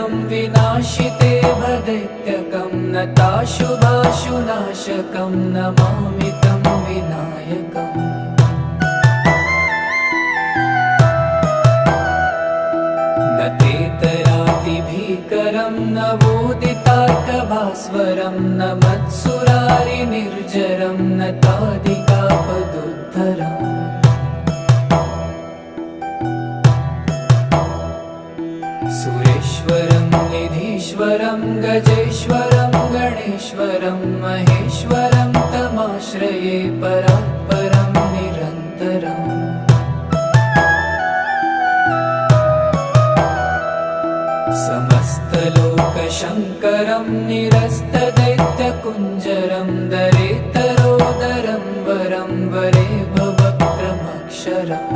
दुर्जटं विनाशिते भदैत्यकं नताशुभाशुनाशकं नमामि तं विनायकम्। न तेतरातिभीकरं न वोदितार्कभास्वरं न मत्सुरारिनिर्जरं न तादिकापदुद्धरम्। सुरेश्वरं निधीश्वरं गजेश्वरं गणेश्वरं महेश्वरं तमाश्रये परात्परं निरन्तरम्। समस्तलोकशङ्करं निरस्तदैत्यकुञ्जरं दरेतरोदरं वरं वरे भवक्रमक्षरम्।